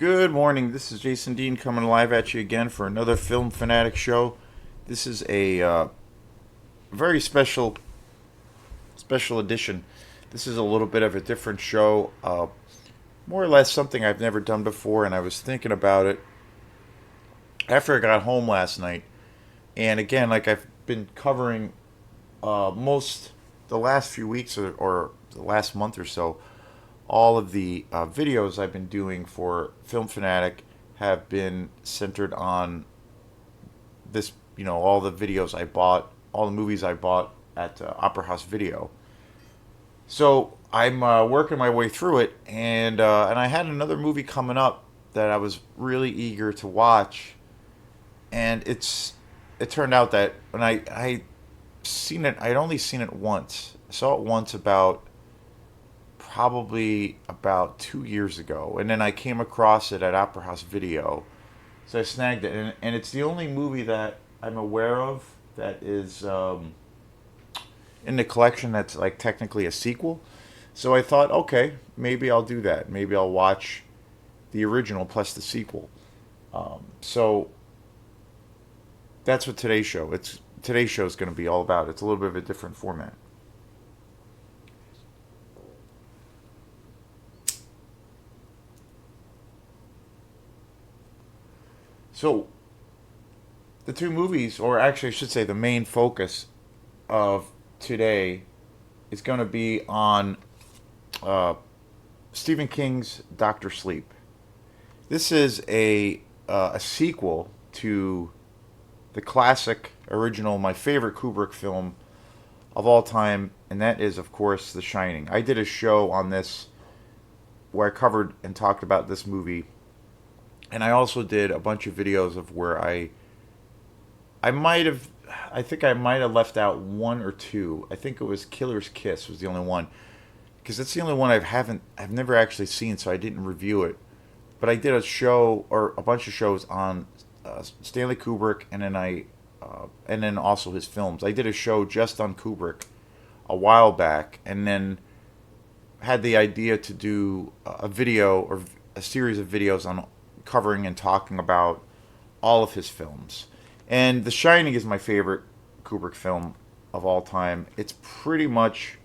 Good morning. This is Jason Dean coming live at you again for another Film Fanatic show. This is a very special edition. This is a little bit of a different show, more or less something I've never done before, and I was thinking about it after I got home last night. And again, like I've been covering most the last few weeks or the last month or so, all of the videos I've been doing for Film Fanatic have been centered on this, all the videos I bought, all the movies I bought at Opera House Video. So I'm working my way through it, and I had another movie coming up that I was really eager to watch, and it turned out that when I seen it, I'd only seen it once. I saw it once about probably about 2 years ago, and then I came across it at Opera House Video, so I snagged it, and it's the only movie that I'm aware of that is in the collection that's like technically a sequel. So I thought, okay, maybe I'll do that. Maybe I'll watch the original plus the sequel. So that's what today's show is going to be all about. It's a little bit of a different format. So the two movies, or actually I should say the main focus of today, is going to be on uh, Stephen King's Doctor Sleep. This is a sequel to the classic original, my favorite Kubrick film of all time, and that is, of course, The Shining. I did a show on this where I covered and talked about this movie, and I also did a bunch of videos of where I might have I think I might have left out one or two. I think it was Killer's Kiss was the only one, because it's the only one I've never actually seen, so I didn't review it. But I did a show or a bunch of shows on Stanley Kubrick, and then also his films. I did a show just on Kubrick a while back, and then had the idea to do a video or a series of videos on covering and talking about all of his films. And The Shining is my favorite Kubrick film of all time. It's pretty much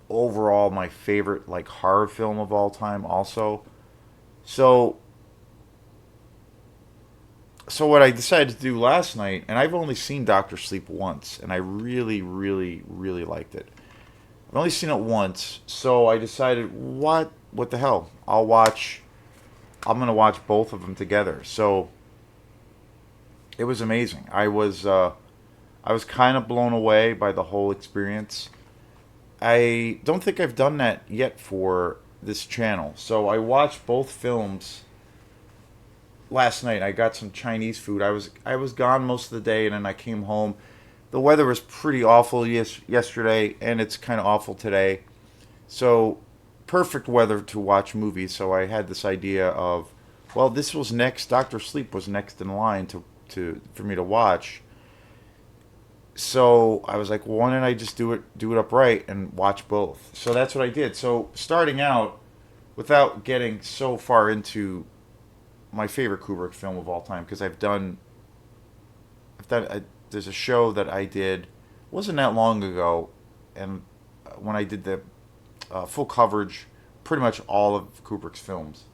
overall my favorite like horror film of all time also. So so what I decided to do last night, and I've only seen Doctor Sleep once, and I really, really, really liked it. I've only seen it once, so I decided, what the hell? I'm gonna watch both of them together. So it was amazing. I was kind of blown away by the whole experience. I don't think I've done that yet for this channel. So I watched both films last night. I got some Chinese food. I was gone most of the day, and then I came home. The weather was pretty awful yesterday, and it's kind of awful today. So perfect weather to watch movies. So I had this idea of, well, this was next. Doctor Sleep was next in line for me to watch. So I was like, well, why don't I just do it upright and watch both? So that's what I did. So starting out, without getting so far into my favorite Kubrick film of all time, because there's a show that I did, wasn't that long ago, and when I did the full coverage, pretty much all of Kubrick's films.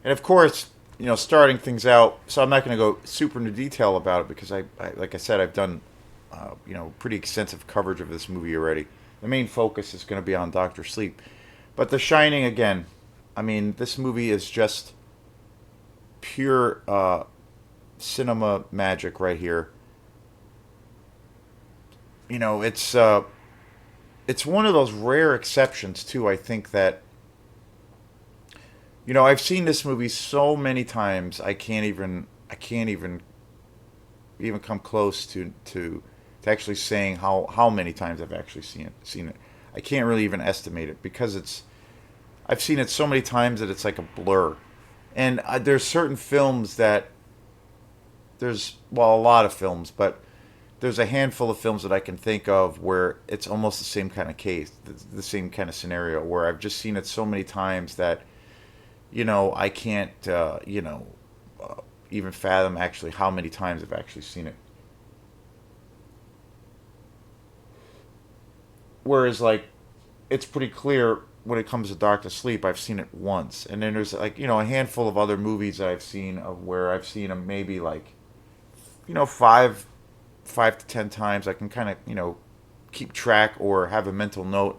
And of course, starting things out. So I'm not going to go super into detail about it because like I said, I've done, pretty extensive coverage of this movie already. The main focus is going to be on Doctor Sleep, but The Shining again. I mean, this movie is just pure cinema magic right here. It's one of those rare exceptions too. I think that I've seen this movie so many times. I can't even come close to actually saying how many times I've actually seen it. I can't really even estimate it because it's I've seen it so many times that it's like a blur. And there's certain films that there's, well, a lot of films, but there's a handful of films that I can think of where it's almost the same kind of case, the same kind of scenario, where I've just seen it so many times that I can't even fathom actually how many times I've actually seen it. Whereas like it's pretty clear when it comes to Doctor Sleep, I've seen it once, and then there's like a handful of other movies that I've seen of where I've seen them maybe like five to 10 times. I can kind of keep track or have a mental note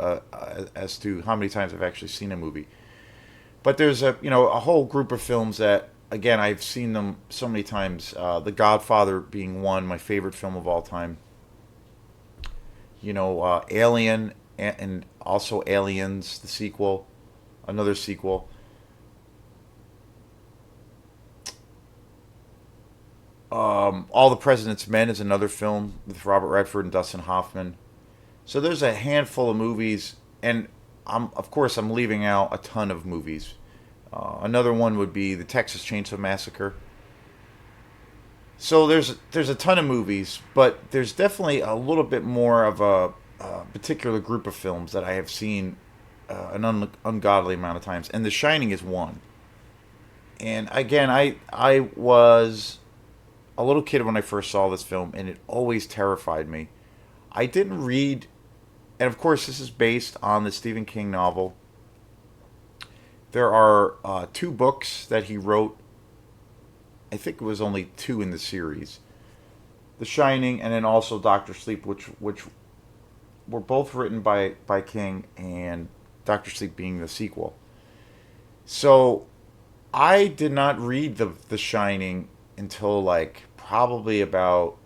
as to how many times I've actually seen a movie. But there's a whole group of films that again I've seen them so many times. The Godfather being one, my favorite film of all time. Alien and also Aliens, the sequel, another sequel. All the President's Men is another film with Robert Redford and Dustin Hoffman. So there's a handful of movies, and of course I'm leaving out a ton of movies. Another one would be the Texas Chainsaw Massacre. So there's a ton of movies, but there's definitely a little bit more of a particular group of films that I have seen an ungodly amount of times, and The Shining is one. And again, I was a little kid when I first saw this film, and it always terrified me. I didn't read, and of course this is based on the Stephen King novel. There are two books that he wrote. I think it was only two in the series: The Shining, and then also Doctor Sleep, which were both written by King, and Doctor Sleep being the sequel. So I did not read the Shining until like probably about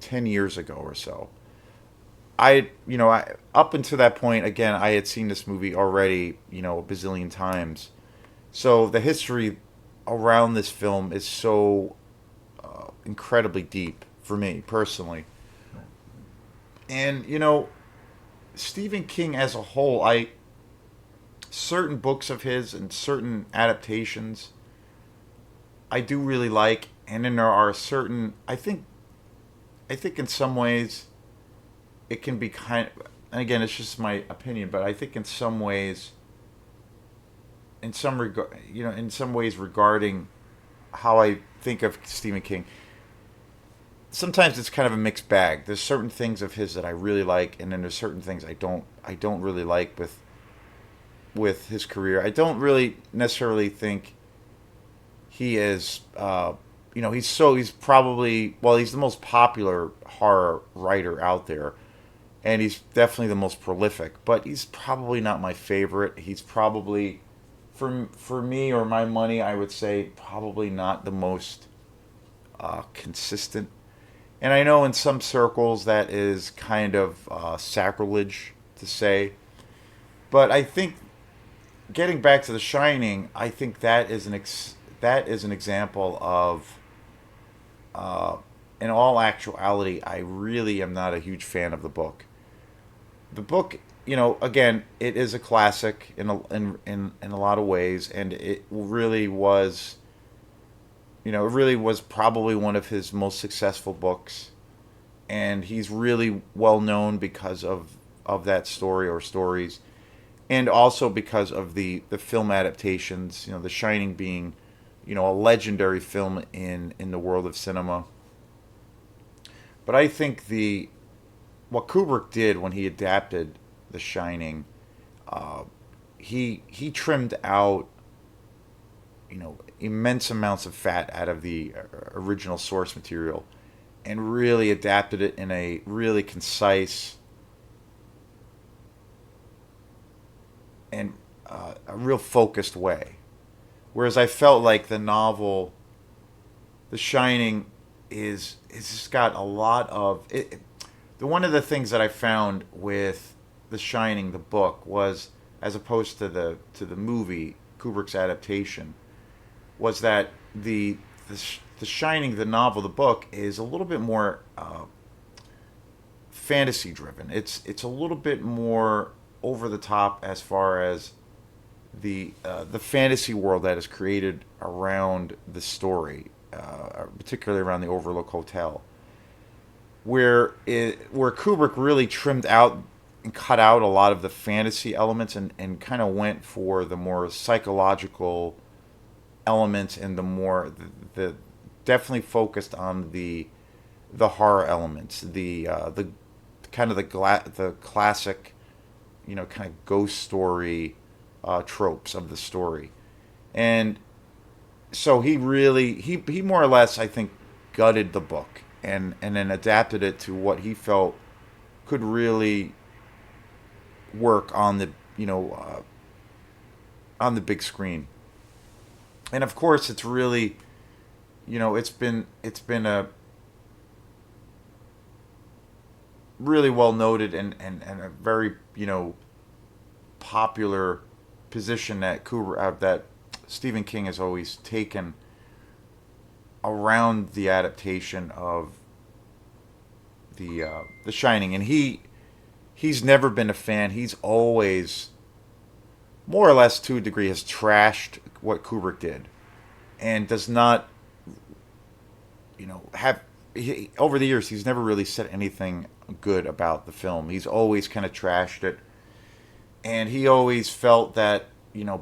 10 years ago or so. Up until that point, again, I had seen this movie already, a bazillion times. So the history around this film is so incredibly deep for me personally. And Stephen King as a whole, I certain books of his and certain adaptations I do really like, and then there are certain I think in some ways it can be kind of, and again it's just my opinion, but I think in some ways in some ways regarding how I think of Stephen King, sometimes it's kind of a mixed bag. There's certain things of his that I really like, and then there's certain things I don't really like with his career. I don't really necessarily think he is. He's probably, well, he's the most popular horror writer out there, and he's definitely the most prolific. But he's probably not my favorite. He's probably, for me or my money, I would say probably not the most consistent. And I know in some circles that is kind of sacrilege to say, but I think getting back to The Shining, I think that is an example of, uh, in all actuality, I really am not a huge fan of the book. The book, again, it is a classic in a lot of ways, and it really was probably one of his most successful books, and he's really well known because of that story or stories, and also because of the film adaptations. The Shining being, a legendary film in the world of cinema. But I think the what Kubrick did when he adapted The Shining, uh, he trimmed out immense amounts of fat out of the original source material, and really adapted it in a really concise and a real focused way. Whereas I felt like the novel, The Shining, is just got a lot of it. The one of the things that I found with The Shining, the book, was, as opposed to the movie Kubrick's adaptation, was that the Shining, the novel, the book, is a little bit more fantasy driven. It's a little bit more. over the top as far as the fantasy world that is created around the story, particularly around the Overlook Hotel, where Kubrick really trimmed out and cut out a lot of the fantasy elements and kind of went for the more psychological elements and the definitely focused on the horror elements, the kind of the classic, kind of ghost story tropes of the story. And so he more or less, I think, gutted the book and then adapted it to what he felt could really work on the on the big screen. And of course, it's really, it's been a really well noted and a very popular position that that Stephen King has always taken around the adaptation of the Shining, and he's never been a fan. He's always, more or less to a degree, has trashed what Kubrick did, and does not, have. Over the years, he's never really said anything good about the film. He's always kind of trashed it, and he always felt that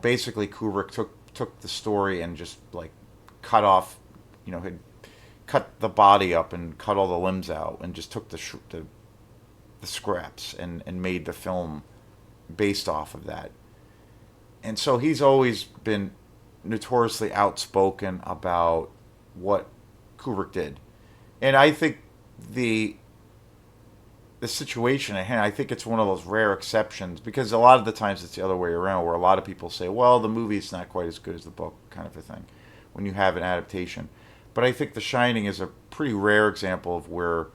basically Kubrick took the story and just like cut off, had cut the body up and cut all the limbs out and just took the scraps and made the film based off of that. And so he's always been notoriously outspoken about what Kubrick did. And I think the the situation at hand, I think it's one of those rare exceptions because a lot of the times it's the other way around, where a lot of people say, "Well, the movie's not quite as good as the book," kind of a thing, when you have an adaptation. But I think The Shining is a pretty rare example of where,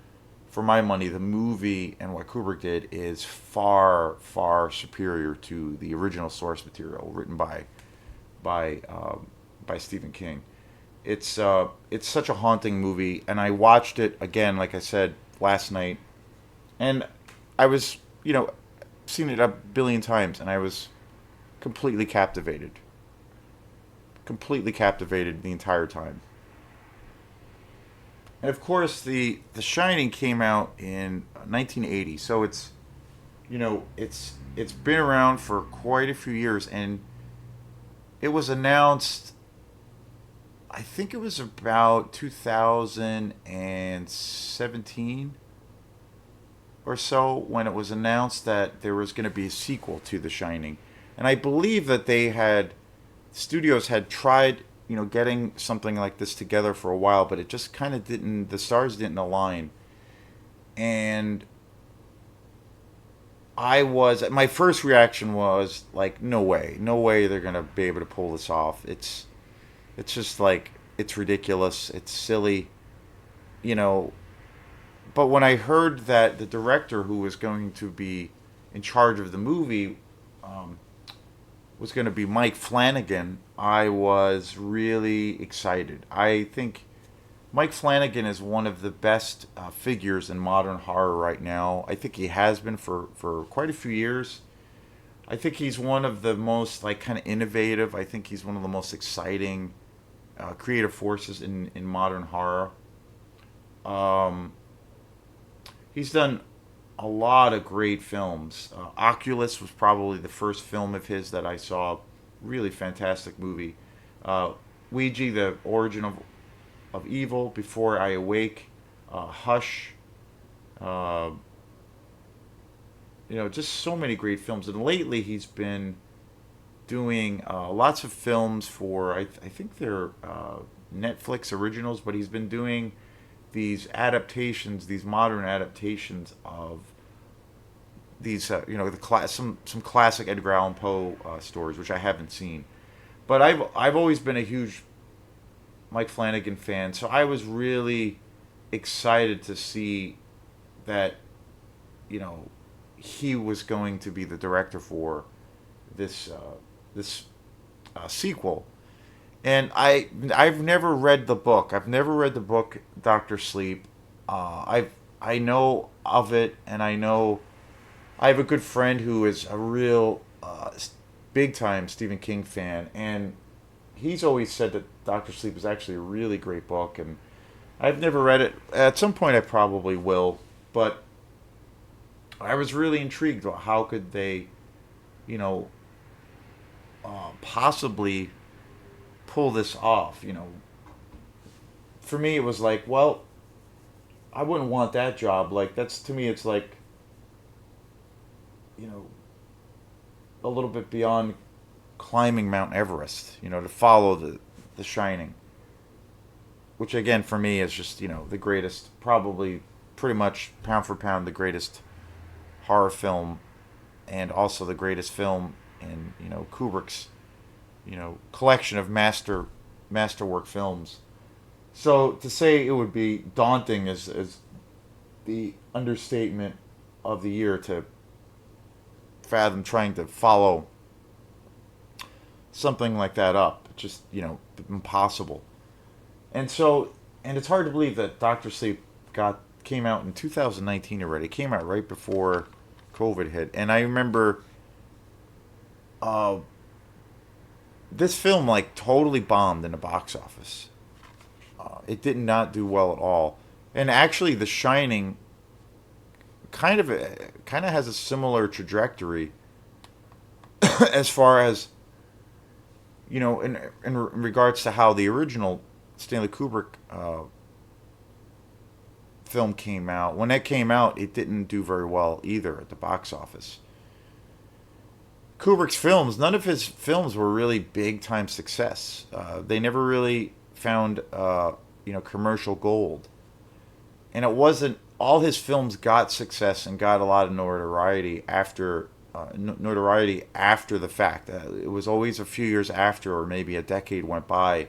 for my money, the movie and what Kubrick did is far, far superior to the original source material written by by Stephen King. It's such a haunting movie, and I watched it again, like I said last night, and I was, seen it a billion times, and I was completely completely captivated the entire time. And of course, the Shining came out in 1980, so it's been around for quite a few years, and it was announced. I think it was about 2017 or so when it was announced that there was going to be a sequel to The Shining, and I believe that studios had tried, getting something like this together for a while, but it just kind of didn't. The stars didn't align, and my first reaction was like, no way, no way they're gonna be able to pull this off. It's just like it's ridiculous, it's silly, you know. But when I heard that the director who was going to be in charge of the movie was going to be Mike Flanagan, I was really excited. I think Mike Flanagan is one of the best figures in modern horror right now. I think he has been for quite a few years. I think he's one of the most like kind of innovative. I think he's one of the most exciting creative forces in modern horror. Um, he's done a lot of great films. Oculus was probably the first film of his that I saw. Really fantastic movie. Uh, Ouija, the origin of evil. Before I awake. Hush. Uh, just so many great films. And lately he's been doing lots of films for I think they're Netflix originals, but he's been doing these adaptations, these modern adaptations of these some classic Edgar Allan Poe stories, which I haven't seen. But I've always been a huge Mike Flanagan fan, so I was really excited to see that you know he was going to be the director for this sequel. And I've never read the book. I've never read the book Doctor Sleep. I know of it, and I know I have a good friend who is a real big time Stephen King fan, and he's always said that Doctor Sleep is actually a really great book, and I've never read it. At some point, I probably will, but I was really intrigued about how could they, you know, possibly pull this off. For me, it was like, well, I wouldn't want that job. Like that's to me, it's like you know a little bit beyond climbing Mount Everest. To follow the Shining, which again for me is just the greatest, probably pretty much pound for pound the greatest horror film, and also the greatest film in Kubrick's collection of masterwork films. So to say it would be daunting is the understatement of the year to fathom trying to follow something like that up. Just impossible. And it's hard to believe that Doctor Sleep got came out in 2019 already. It came out right before COVID hit, and I remember uh, this film like totally bombed in the box office. It did not do well at all, and actually, The Shining kind of has a similar trajectory as far as in regards to how the original Stanley Kubrick film came out. When that came out, it didn't do very well either at the box office. Kubrick's films, none of his films were really big time success. They never really found commercial gold, and it wasn't all his films got success and got a lot of notoriety after the fact. It was always a few years after, or maybe a decade went by,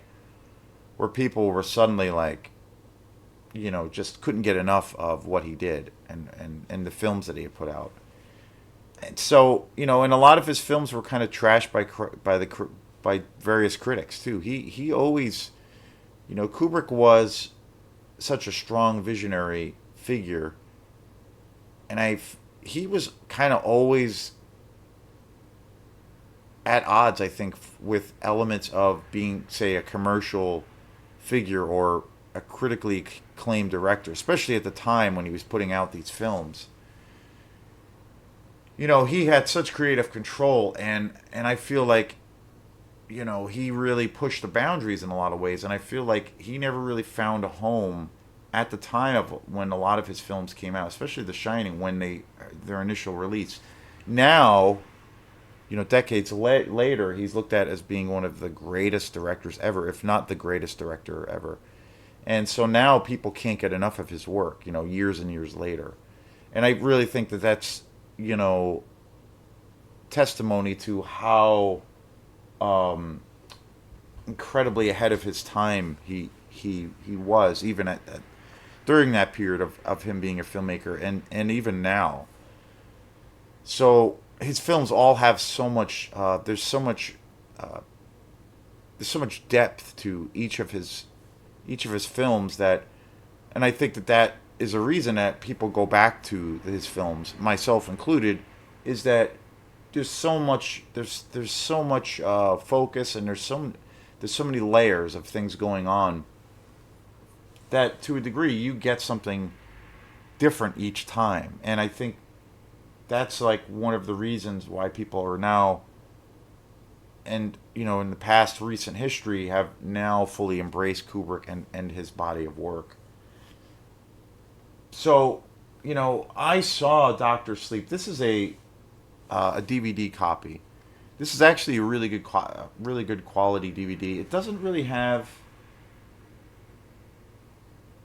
where people were suddenly like, just couldn't get enough of what he did and the films that he had put out. And so, and a lot of his films were kind of trashed by various critics too. He always, Kubrick was such a strong visionary figure, and he was kind of always at odds, I think, with elements of being, say, a commercial figure or a critically acclaimed director, especially at the time when he was putting out these films. He had such creative control, and I feel like he really pushed the boundaries in a lot of ways, and I feel like he never really found a home at the time of when a lot of his films came out, especially The Shining, when their initial release. Now, decades later, he's looked at as being one of the greatest directors ever, if not the greatest director ever. And so now people can't get enough of his work, years and years later. And I really think that that's, testimony to how incredibly ahead of his time he was, even during that period of him being a filmmaker, and even now. So his films all have so much. Uh, there's so much depth to each of his films that, and I think that is a reason that people go back to his films, myself included, is that there's so much focus, and there's so many layers of things going on that to a degree you get something different each time, and I think that's like one of the reasons why people are now, and in the past recent history, have now fully embraced Kubrick and his body of work. So I saw Doctor Sleep. This is a DVD copy. This is actually a really good quality DVD. It doesn't really have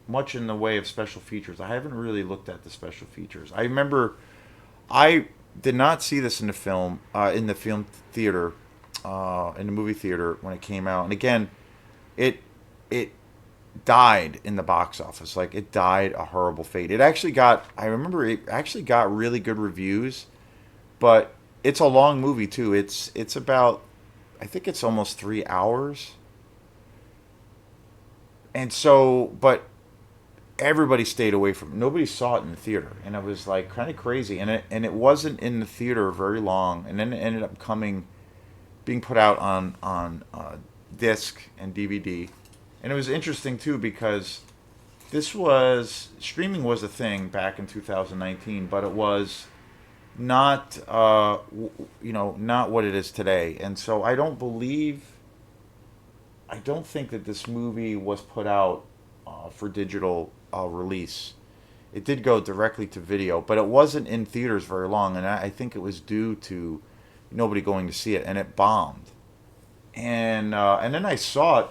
much in the way of special features. I haven't really looked at the special features. I remember I did not see this in the film theater, in the movie theater when it came out. And again, it it died in the box office. Like it died a horrible fate. I remember it actually got really good reviews, but it's a long movie too. It's about, I think it's almost 3 hours. And so, but everybody stayed away from it. Nobody saw it in the theater, and it was like kind of crazy. And it wasn't in the theater very long, and then it ended up being put out on disc and DVD. And it was interesting too because this was streaming was a thing back in 2019, but it was not not what it is today. And so I don't think that this movie was put out for digital release. It did go directly to video, but it wasn't in theaters very long, and I think it was due to nobody going to see it, and it bombed. And then I saw it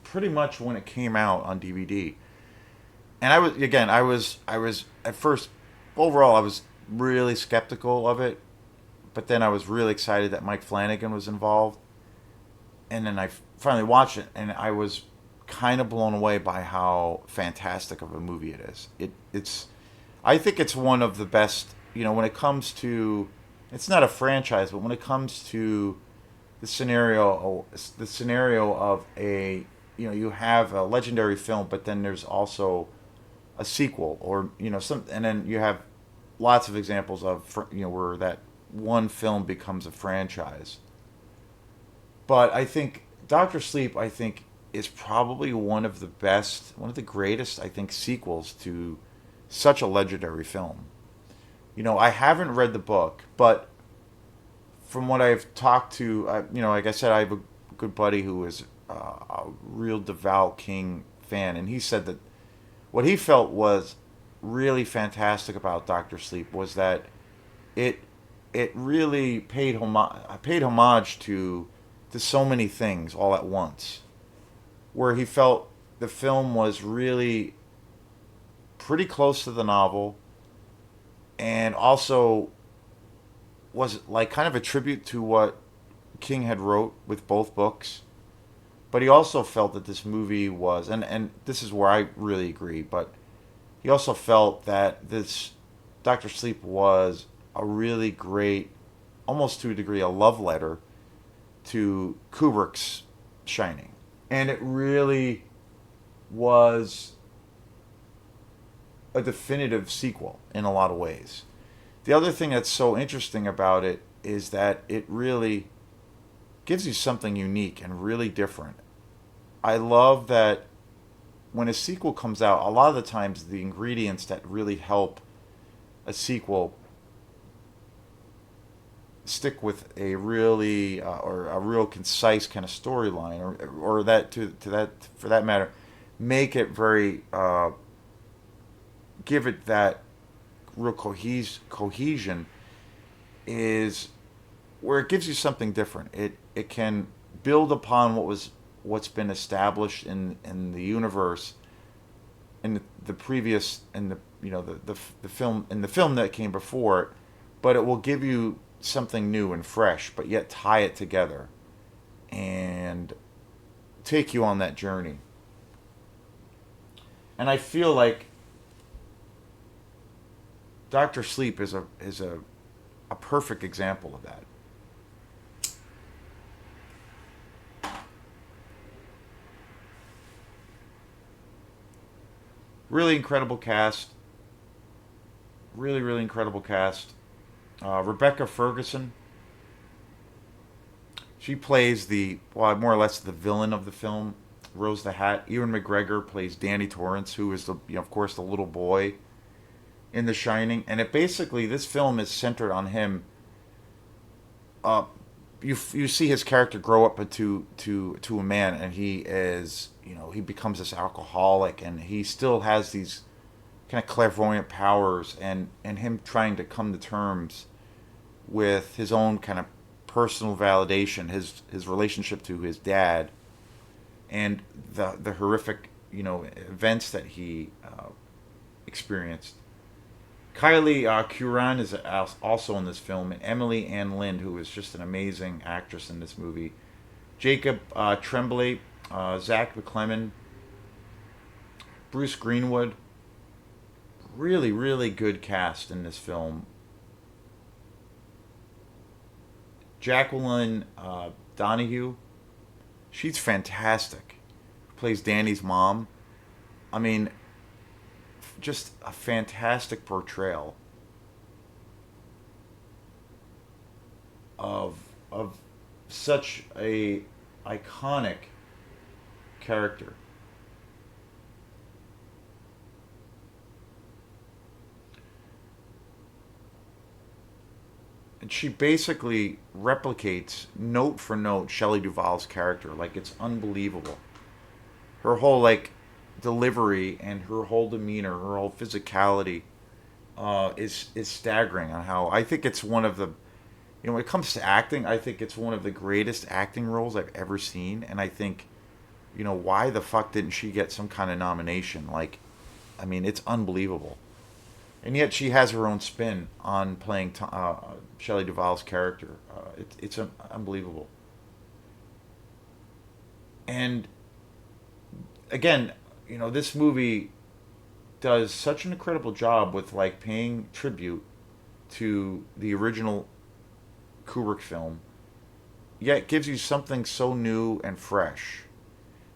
pretty much when it came out on DVD, and I was at first overall I was really skeptical of it, but then I was really excited that Mike Flanagan was involved, and then I finally watched it, and I was kind of blown away by how fantastic of a movie it is. It's I think it's one of the best. When it comes to, it's not a franchise, but when it comes to the scenario of a, you have a legendary film, but then there's also a sequel, or some, and then you have lots of examples of where that one film becomes a franchise. But I think Doctor Sleep, I think, is probably one of the best, one of the greatest, I think, sequels to such a legendary film. I haven't read the book, but from what I've talked to, like I said, I have a good buddy who is a real devout King fan, and he said that what he felt was really fantastic about Doctor Sleep was that it it really paid homage to so many things all at once, where he felt the film was really pretty close to the novel, and also was like kind of a tribute to what King had wrote with both books. But he also felt that this movie was, and this is where I really agree, but he also felt that this Doctor Sleep was a really great, almost to a degree, a love letter to Kubrick's Shining. And it really was a definitive sequel in a lot of ways. The other thing that's so interesting about it is that it really gives you something unique and really different. I love that when a sequel comes out, a lot of the times the ingredients that really help a sequel stick with a really or a real concise kind of storyline, or that to that for that matter, make it very give it that real cohesion is where it gives you something different. It can build upon what's been established in the universe in the previous, in the the film, in the film that came before it, but it will give you something new and fresh, but yet tie it together and take you on that journey. And I feel like Doctor Sleep is a perfect example of that. Really incredible cast. Really, really incredible cast. Rebecca Ferguson. She plays more or less the villain of the film, Rose the Hat. Ewan McGregor plays Danny Torrance, who is of course, the little boy in The Shining. And this film is centered on him. Uh, you see his character grow up to a man, and he becomes this alcoholic, and he still has these kind of clairvoyant powers, and him trying to come to terms with his own kind of personal validation, his relationship to his dad, and the horrific events that he experienced. Kylie Curran is also in this film, and Emily Ann Lind, who is just an amazing actress in this movie. Jacob Tremblay, Zach McClellan, Bruce Greenwood. Really, really good cast in this film. Jacqueline Donahue, she's fantastic. plays Danny's mom. I mean, just a fantastic portrayal of of such a iconic character. And she basically replicates note for note Shelley Duvall's character. Like, it's unbelievable. Her whole like delivery and her whole demeanor, her whole physicality, is staggering. On how I think it's one of the, when it comes to acting, I think it's one of the greatest acting roles I've ever seen. And I think, why the fuck didn't she get some kind of nomination? Like, I mean, it's unbelievable. And yet she has her own spin on playing Shelley Duvall's character. It's unbelievable. And again, this movie does such an incredible job with like paying tribute to the original Kubrick film, yet gives you something so new and fresh.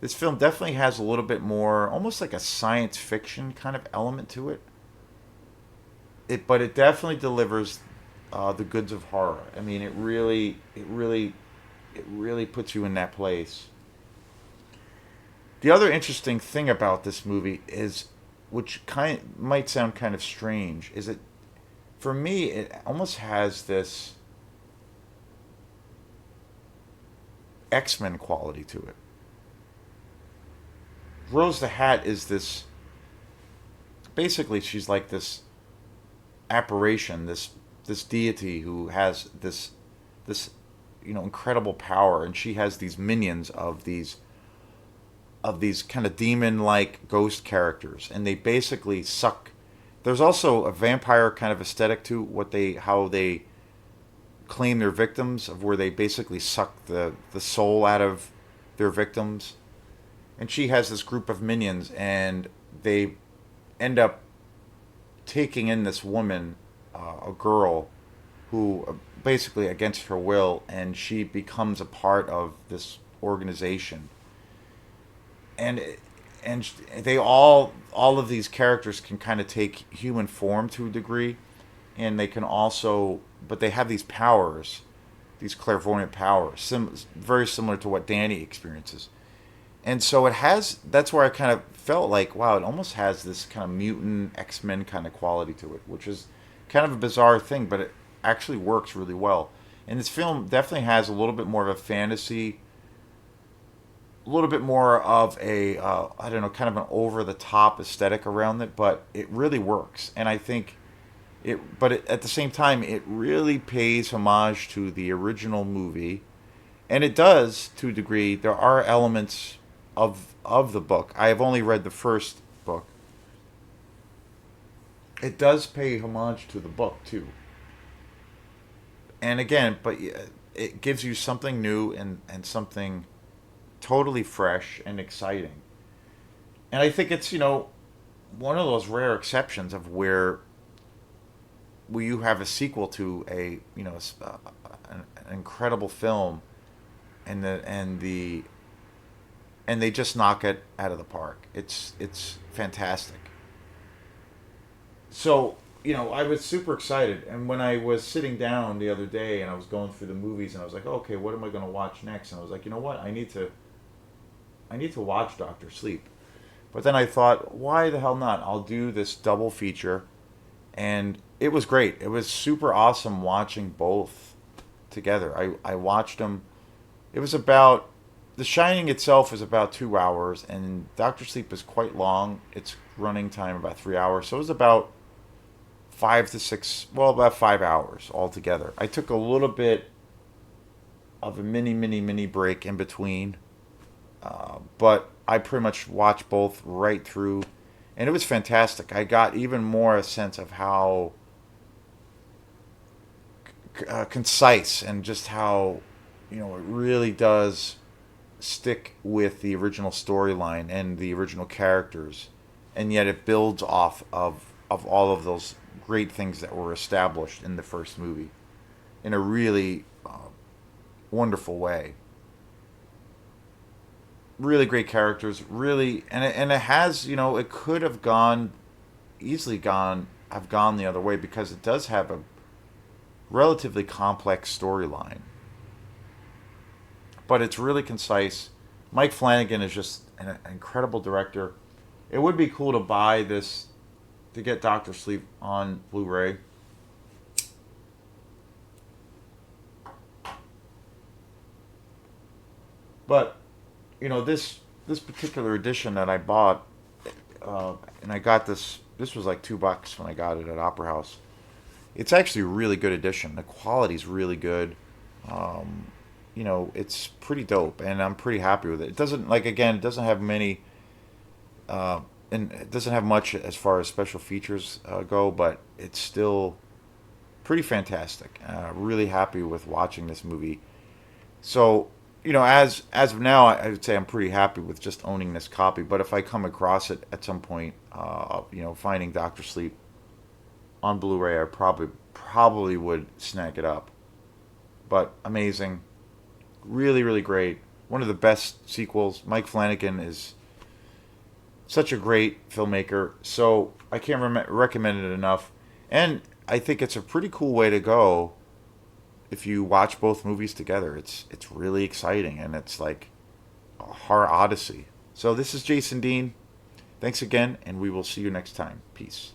This film definitely has a little bit more, almost like a science fiction kind of element to it. But it definitely delivers the goods of horror. I mean, it really puts you in that place. The other interesting thing about this movie is, which might sound kind of strange, is that for me it almost has this X-Men quality to it. Rose the Hat is this, basically she's like this apparition, this deity who has this incredible power, and she has these minions of these kind of demon like ghost characters, and they basically suck. There's also a vampire kind of aesthetic to what they how they claim their victims, of where they basically suck the soul out of their victims. And she has this group of minions, and they end up taking in this woman, a girl, who basically against her will, and she becomes a part of this organization. And they all of these characters can kind of take human form to a degree, and they can also, but they have these powers, these clairvoyant powers, very similar to what Danny experiences. And so it has, that's where I kind of felt like, wow, it almost has this kind of mutant X-Men kind of quality to it, which is kind of a bizarre thing, but it actually works really well. And this film definitely has a little bit more of a fantasy, a little bit more of a, I don't know, kind of an over the top aesthetic around it, but it really works. And I think at the same time, it really pays homage to the original movie, and it does to a degree. There are elements of the book. I have only read the first book. It does pay homage to the book too. And again, but it gives you something new and something totally fresh and exciting. And I think it's, one of those rare exceptions of where you have a sequel to a, an incredible film, and they just knock it out of the park. It's fantastic. So, I was super excited, and when I was sitting down the other day and I was going through the movies, and I was like, okay, what am I going to watch next? And I was like, you know what, I need to watch Doctor Sleep. But then I thought, why the hell not? I'll do this double feature, and it was great. It was super awesome watching both together. I watched them. It was about, The Shining itself is about 2 hours, and Doctor Sleep is quite long. It's running time about 3 hours, so it was about 5 to 6, well, about 5 hours altogether. I took a little bit of a mini break in between, but I pretty much watched both right through, and it was fantastic. I got even more a sense of how concise, and just how, it really does stick with the original storyline and the original characters, and yet it builds off of all of those great things that were established in the first movie in a really wonderful way. really great characters. Really, and it has, it could have gone easily gone have gone the other way because it does have a relatively complex storyline, but it's really concise. Mike Flanagan is just an incredible director. It would be cool to buy this to get Doctor Sleep on Blu-ray. But this particular edition that I bought, and I got this. This was like $2 when I got it at Opera House. It's actually a really good edition. The quality's really good. It's pretty dope, and I'm pretty happy with it. It doesn't like again, it doesn't have many, and it doesn't have much as far as special features go, but it's still pretty fantastic. Really happy with watching this movie. So, as of now, I would say I'm pretty happy with just owning this copy. But if I come across it at some point, finding Doctor Sleep on Blu-ray, I probably would snag it up. But amazing, really really great. One of the best sequels. Mike Flanagan is such a great filmmaker. So I can't recommend it enough. And I think it's a pretty cool way to go if you watch both movies together. It's really exciting, and it's like a horror odyssey. So this is Jason Dean. Thanks again, and we will see you next time. Peace.